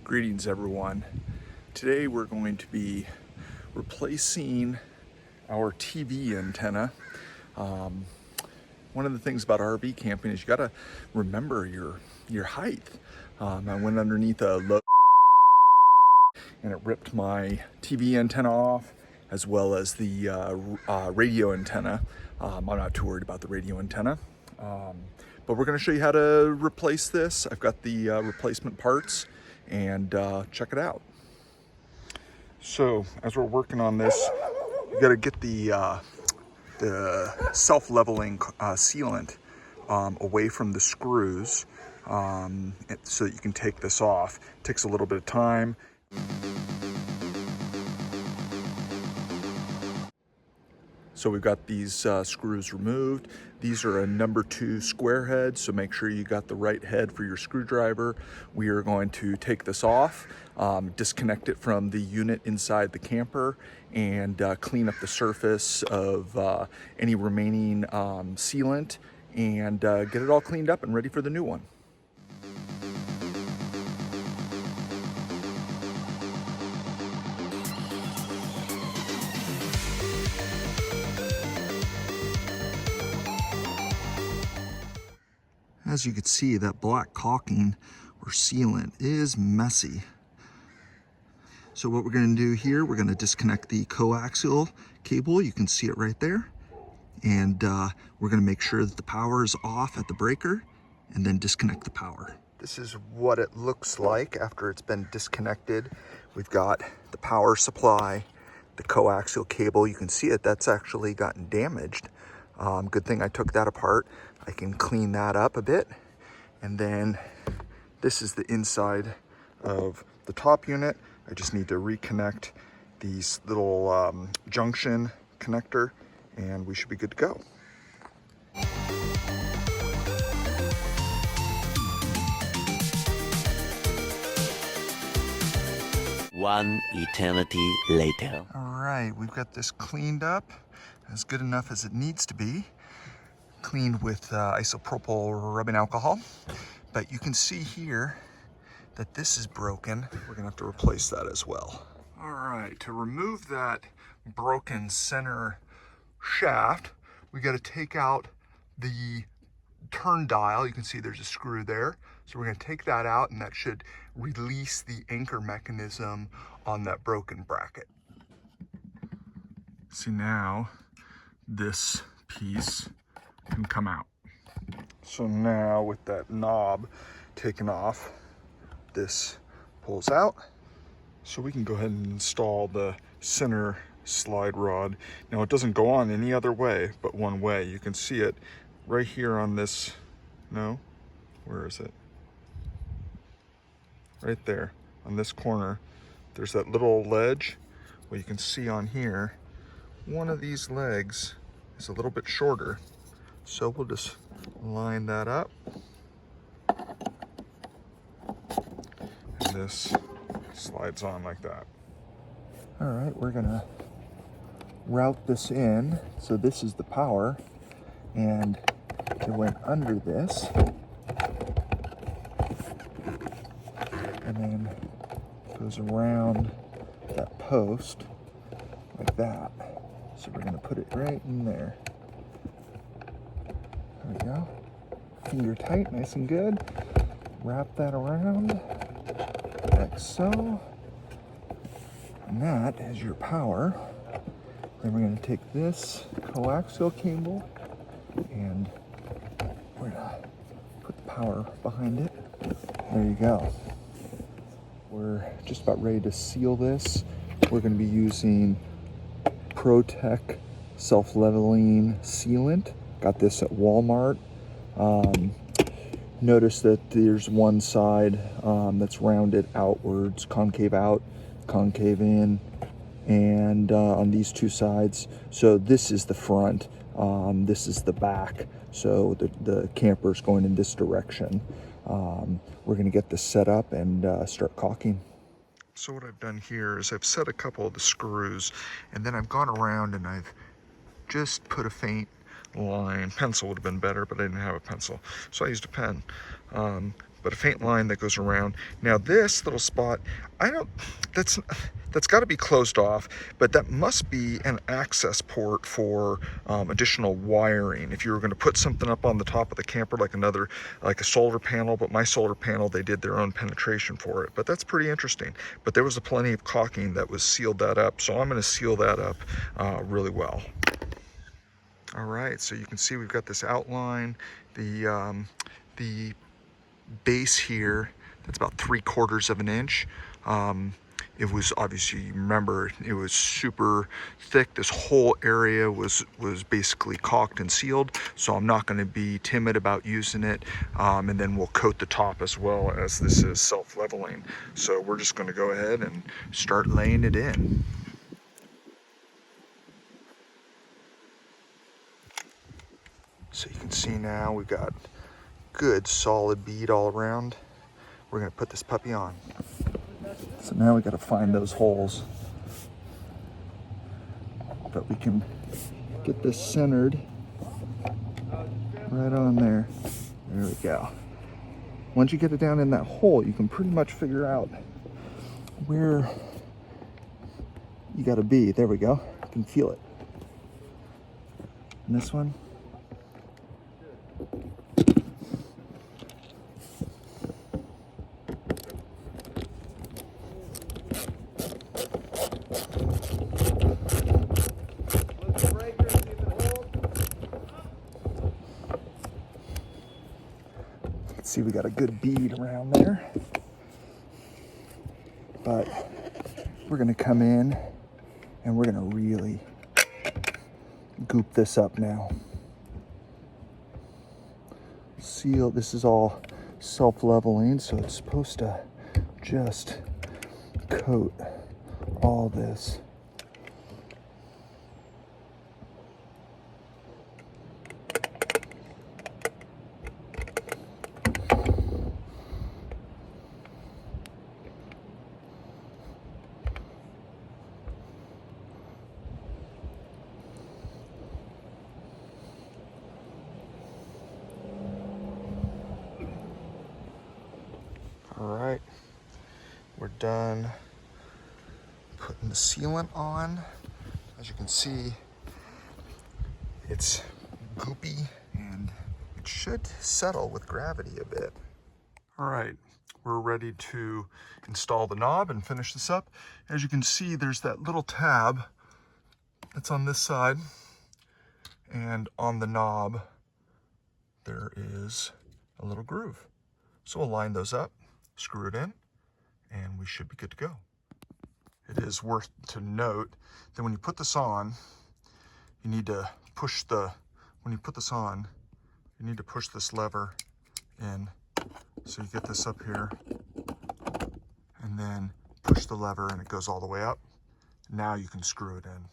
Greetings everyone. Today we're going to be replacing our TV antenna. One of the things about RV camping is you gotta remember your height. I went underneath a low and it ripped my TV antenna off as well as the radio antenna. I'm not too worried about the radio antenna. But we're going to show you how to replace this. I've got the replacement parts and check it out. So as we're working on this, you got to get the self-leveling sealant away from the screws so that you can take this off. It takes a little bit of time. So we've got these screws removed. These are a number 2 square head, so make sure you got the right head for your screwdriver. We are going to take this off, disconnect it from the unit inside the camper, and clean up the surface of any remaining sealant and get it all cleaned up and ready for the new one. As you can see, that black caulking or sealant is messy. So what we're going to do here, we're going to disconnect the coaxial cable. You can see it right there. And we're going to make sure that the power is off at the breaker and then disconnect the power. This is what it looks like after it's been disconnected. We've got the power supply, the coaxial cable. You can see it, that's actually gotten damaged. Good thing I took that apart. I can clean that up a bit. And then this is the inside of the top unit. I just need to reconnect these little junction connector and we should be good to go. One eternity later. All right, we've got this cleaned up as good enough as it needs to be. Cleaned with isopropyl rubbing alcohol. But you can see here that this is broken. We're gonna have to replace that as well. All right, to remove that broken center shaft, we gotta take out the turn dial. You can see there's a screw there. So we're gonna take that out and that should release the anchor mechanism on that broken bracket. See, now this piece can come out. So now with that knob taken off, this pulls out. So we can go ahead and install the center slide rod. Now it doesn't go on any other way but one way. You can see it right here on this, no, where is it? Right there on this corner. There's that little ledge. Well, you can see on here, one of these legs is a little bit shorter. So we'll just line that up. And this slides on like that. All right, we're gonna route this in. So this is the power and it went under this. And then goes around that post like that. So we're gonna put it right in there. There we go. Finger tight, nice and good. Wrap that around like so. And that is your power. Then we're going to take this coaxial cable and we're going to put the power behind it. There you go. We're just about ready to seal this. We're going to be using ProTech self-leveling sealant. Got this at Walmart. Notice that there's one side that's rounded outwards, concave out, concave in, and on these two sides. So this is the front, this is the back. So the camper's going in this direction. We're gonna get this set up and start caulking. So what I've done here is I've set a couple of the screws and then I've gone around and I've just put a faint line. Pencil would have been better, but I didn't have a pencil, so I used a pen. but a faint line that goes around. Now this little spot, that's got to be closed off, but that must be an access port for additional wiring. If you were going to put something up on the top of the camper, like a solar panel, but my solar panel, they did their own penetration for it. But that's pretty interesting. But there was plenty of caulking that was sealed that up, so I'm going to seal that up really well. All right, so you can see we've got this outline, the base here, that's about 3/4 of an inch. It was obviously, you remember, it was super thick. This whole area was basically caulked and sealed, so I'm not going to be timid about using it. And then we'll coat the top as well, as this is self-leveling. So we're just going to go ahead and start laying it in. So you can see now we've got good solid bead all around. We're going to put this puppy on. So now we got to find those holes, but we can get this centered right on there. There we go. Once you get it down in that hole, you can pretty much figure out where you got to be. There we go. You can feel it. And this one. See, we got a good bead around there, but we're going to come in and we're going to really goop this up now. Seal, this is all self-leveling, so it's supposed to just coat all this. All right, we're done putting the sealant on. As you can see, it's goopy and it should settle with gravity a bit. All right, we're ready to install the knob and finish this up. As you can see, there's that little tab that's on this side, and on the knob there is a little groove. So we'll line those up, screw it in, and we should be good to go. It is worth to note that when you put this on, you need to push this lever in. So you get this up here and then push the lever and it goes all the way up. Now you can screw it in.